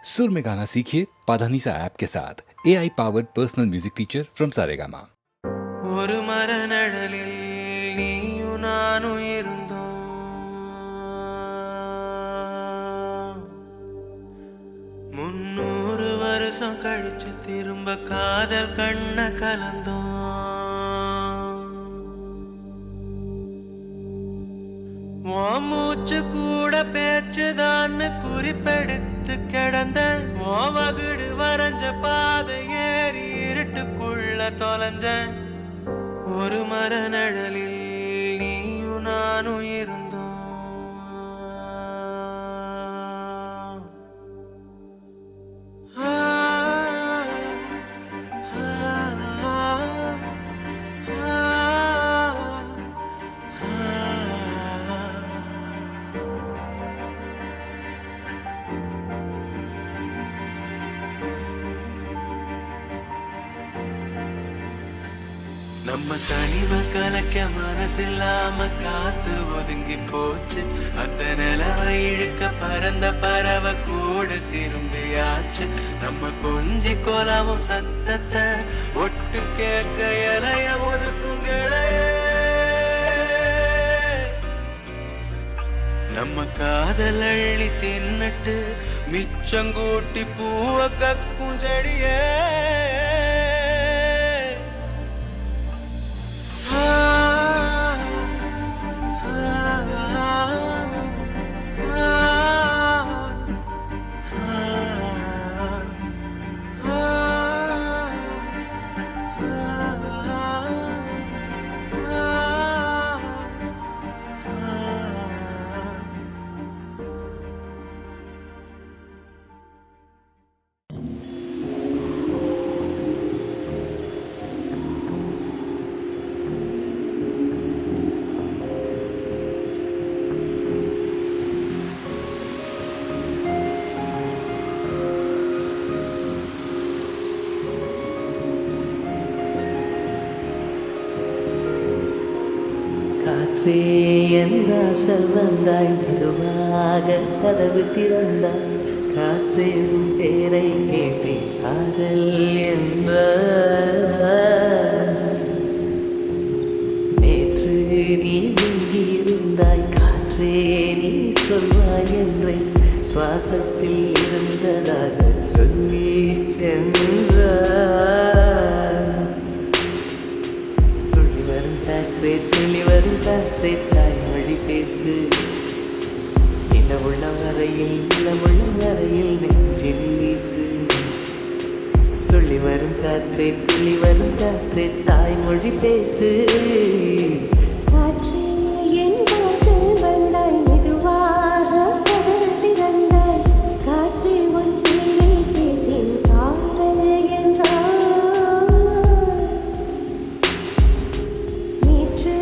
सुर में गाना सीखिए पाधानीसा ऐप के साथ AI powered personal music teacher from Saregama. ஒரு மரநிழலில் நீயும் நானும் இருந்தோம், 300 வருஷம் கழிச்சு திரும்ப காதல் கண்ண கலந்தோம். உன் மூச்சு கூட பேச்சுதான்னு குறிப்பெடுத்து கிடந்த உன் வகுடு வரைஞ்ச பாதை ஏறி இருட்டுக்குள்ள தொலைஞ்ச ஒரு மரநிழலில் நீயும் நானும் இருந்தோம். நம்ம தனிமை கலக்க மனசில்லாம காத்து ஒதுங்கி போச்சு. அந்த நிலவை இழுக்க பறந்த பறவை கூட திரும்பியாச்சு. நம்ம கொஞ்சி கொலவும் சத்தத்தை ஒட்டு கேட்க இலைய ஒதுக்கும் கிளைய. நம்ம காதல் அள்ளி தின்னுட்டு மிச்சங்கூட்டி பூவ கக்கும் செடியே. காற்றே என் வாசல் வந்தாய், மெதுவாக கதவு திறந்தாய். காற்றே உன் பேரை கேட்டேன், காதல் என்ற. நேற்று நீ எங்கிருந்தாய், காற்றே நீ சொல்வாய் என்றே சுவாசத்தில் இருந்ததாக சொல்லி சென்றாய். தெளிவரும் காற்றே தாய்மொழி பேசு. நிலவுள்ள வரையில் நெஞ்சில் வீசு. துளிவரும் காற்றே தெளிவரும் காற்றே தாய்மொழி பேசு. காற்றே என் வாசல் வந்தாய், மெதுவாக கதவு திறந்தாய். காற்றே உன் பேரை கேட்டேன், காதல் என்றாய். நேற்று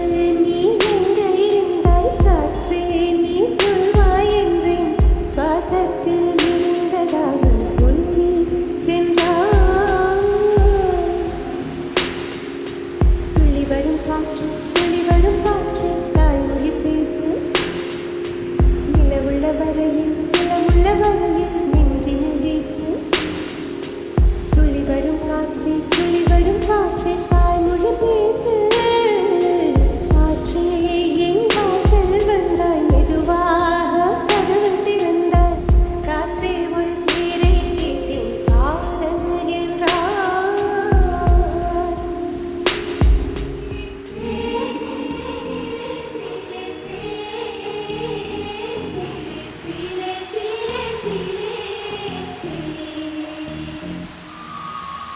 நீ எங்கே இருந்தாய், காற்றே நீ சொல்வாய் என்றேன் சுவாசத்தில் இருந்ததாக சொல்லி சென்றாய். துள்ளி வரும் காற்று தாய்மொழி பேசு. நிலவுள்ள வரையில் நெஞ்சினில் வீசு. துள்ளி வரும் காற்று தாய்மொழி பேசு. காற்றே என் வாசல் வந்தாய், மெதுவாக கதவு திறந்தாய். காற்றே உன் பேரை கேட்டேன், காதல் என்றாய்.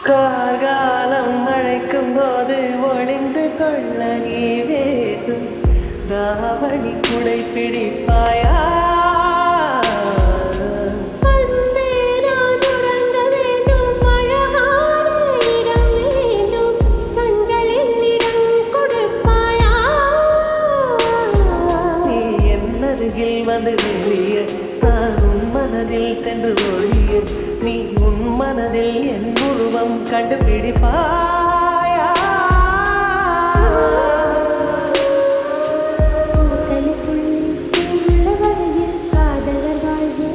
கார்காலம் அழைக்கும் போது ஒளிந்து கொள்ள நீ வேண்டும். தாவணி குடை பிடிப்பாயா? அன்பே நான் உறங்க வேண்டும், அழகான இடம் வேண்டும். கண்களில் இடம் கொடுப்பாயா? நீ என் அருகில் வந்து வெளிய, நான் உன் மனதில் சென்று ஒழிய. நீ உன் மனதில் என் உருவம் கண்டுபிடிப்பாயா? பூக்களுக்குள்ளே உள்ள வரையில் காதலர் வாழ்வு.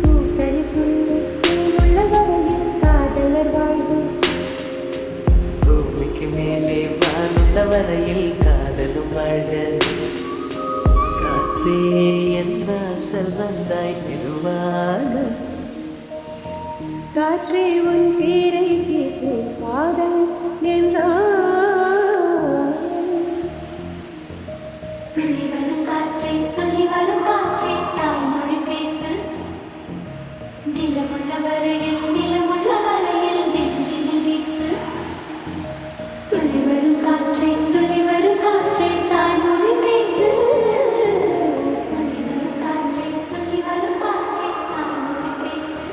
பூக்கள் வரையில் காதலும் வாழ்க. காற்றே என் வாசல் வந்தாய் மெதுவாக. காற்றே உன் பேரை கேட்டு காதல் என்றார். துள்ளி வரும் காற்றே தாய்மொழி பேசு. நிலமுள்ள வரையில் நெஞ்சினில் வீசு. துள்ளி வரும் காற்றே தாய்மொழி பேசு. துள்ளி வரும் காற்றே தாய்மொழி பேசு.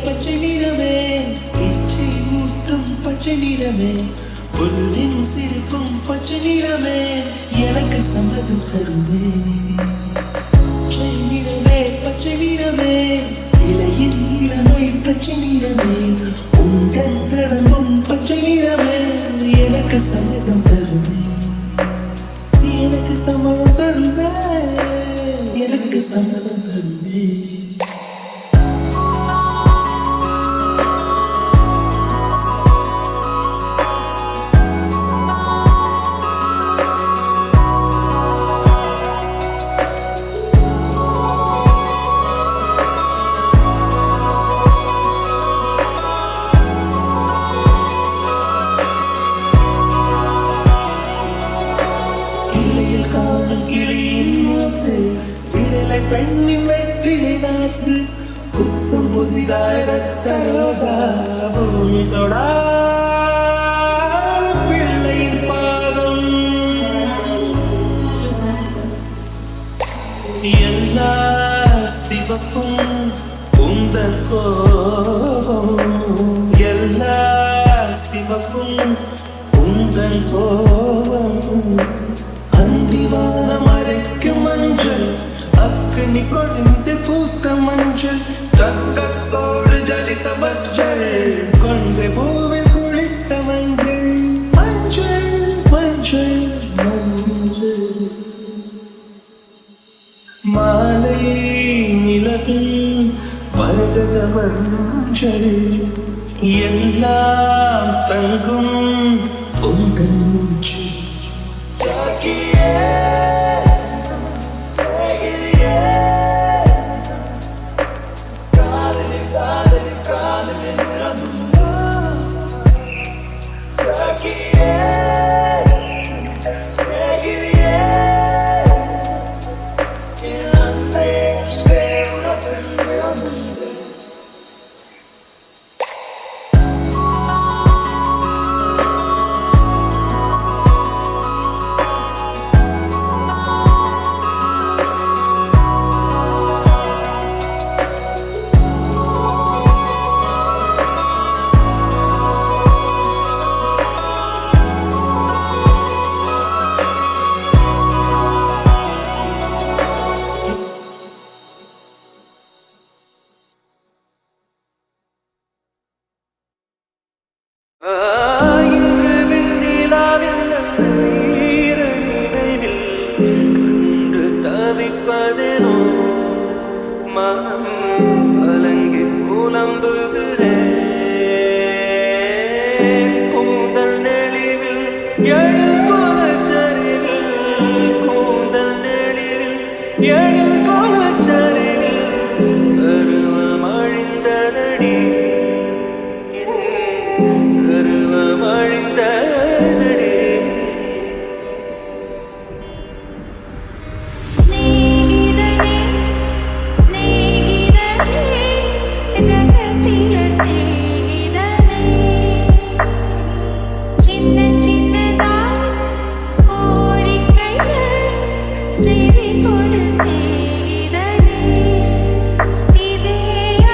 பச்சை நிறமே இச்சை ஊட்டும் பச்சை நிறமே பொருளின் சிரிப்பும் பச்சை நிறமே எனக்கு சம்மதம் தருமே. பச்சை நிறமே இலையின் இளமை பச்சை நிறமே உங்கள் தரமும் பச்சை நிறமே எனக்கு சம்மதம் தருமே. எனக்கு சம்மதம் தருமே. எனக்கு சம்மதம் தருமே. பெண்ணின் வெற்றிலை நாட்டு புத்தம் புதிதாய் ரத்தரோசா பூமி தொடா பிள்ளையின் பாதம் எல்லா சிவப்பும் உந்தன் கோபம். எல்லா சிவப்பும் உந்தன் கோபம். அந்திவானம் அரைக்கும் மஞ்சள் அக்னி கொழுந்து பூத்த மஞ்சள் தங்கத்தோடு ஜலித்த மஞ்சள் கொன்றை பூவில் குளித்த மஞ்சள் மஞ்சள் மஞ்சள் மஞ்சள். மாலை நிலவில் மரகத மஞ்சள் எல்லாம் தங்கும் உங்கள் மூச்சு. இன்று விண்ணிலாவில் அந்த ஈர நினைவில் கண்டு தவிப்பதெனோ மனம் கலங்கி புலம்புகிறேன். கூந்தல் நெளிவில் எழில் கோலச்சரிவில் கூந்தல் நெளிவில் எழில் கோலச்சரிவில் கருவம் அழிந்ததடி கருவம் அழிந்ததடி. ஸ்நேகிதனே ஸ்நேகிதனே ரகசிய ஸ்நேகிதனே சின்ன சின்னதாய் கோரிக்கைகள் செவி கொடு ஸ்நேகிதனே. இதே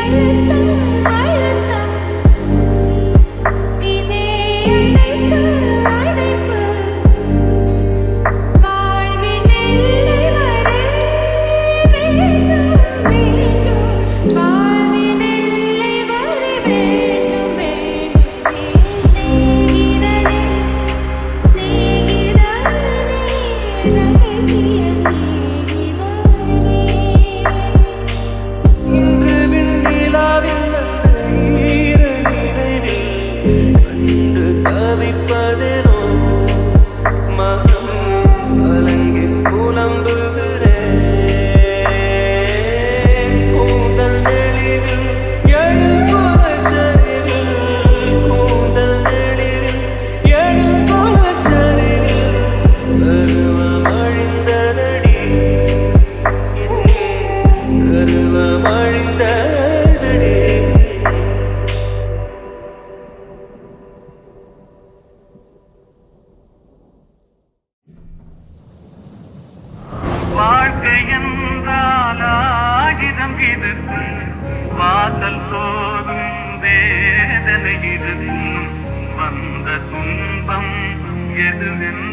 அழுத்தம் அழுத்தம்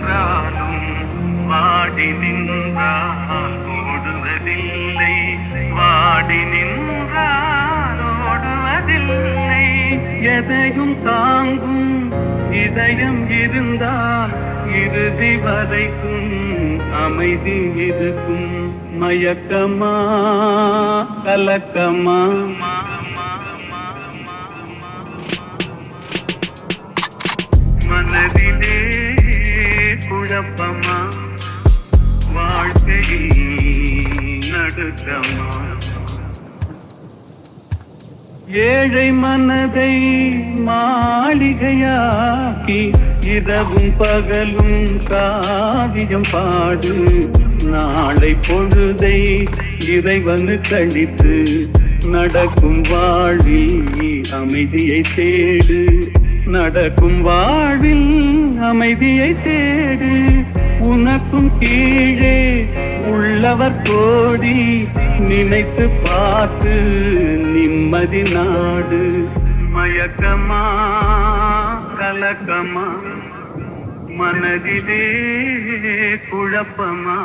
நின்றாலும் வாடி நின்றால் ஓடுவதில்லை, வாடி நின்றால் ஓடுவதில்லை. எதையும் தாங்கும் இதயம் இருந்தால் இறுதி வரைக்கும் அமைதி இருக்கும். மயக்கமா கலக்கமா மனதிலே குழப்பமா வாழ்க்கையில் நடுக்கமா. ஏழை மனதை மாளிகையாக்கி இரவும் பகலும் காவியம் பாடு. நாளை பொழுதை இறைவனு கழித்து நடக்கும் வாழ்வில் அமைதியை தேடு, நடக்கும் வாழ்வில் அமைதியை தேடு. உனக்கும் கீழே உள்ளவர் கோடி, நினைத்து பார்த்து நிம்மதி நாடு. மயக்கமா கலக்கமா மனதிலே குழப்பமா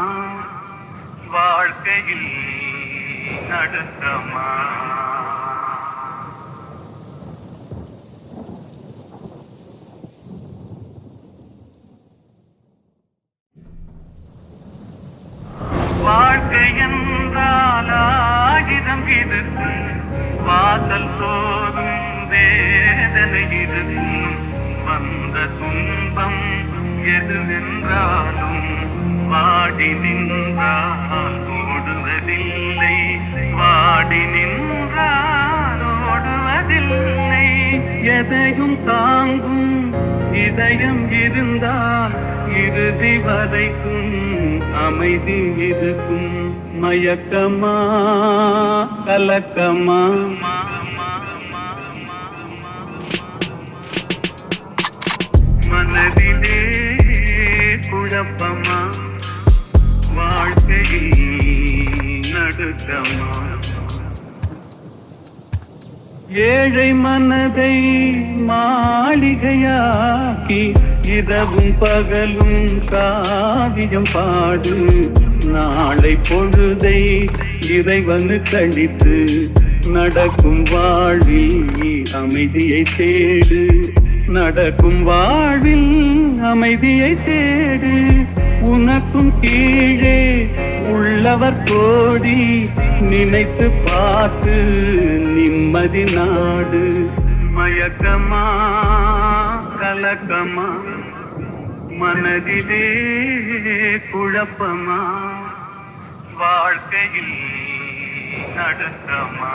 வாழ்க்கையில் நடுக்கமா. வாழ்க்கை என்றால் ஆயிரம் இருக்கு, வாசல் தோறும் வேதனை இருக்கும். வந்த துன்பம் எதுவென்றாலும் வாடி நின்றால் ஓடுவதில்லை, வாடி நின்றால் ஓடுவதில்லை. எதையும் தாங்கும் இதயம் இருந்தால் இறுதி வரைக்கும் அமைதி இருக்கும். மயக்கமா கலக்கமா மனதிலே குழப்பமா வாழ்க்கையில் நடுக்கமா. ஏழை மனதை மாளிகையாக்கி இரவும் பகலும் காவியம் பாடு. நாளை பொழுதை இறைவனு கழித்து நடக்கும் வாழ்வில் அமைதியை தேடு, நடக்கும் வாழ்வில் அமைதியை தேடு. உனக்கும் கீழே உள்ளவர் கோடி, நினைத்து பார்த்து நிம்மதி நாடு. மயக்கமா கலக்கமா மனதிலே குழப்பமா வாழ்க்கையில் நடுக்கமா.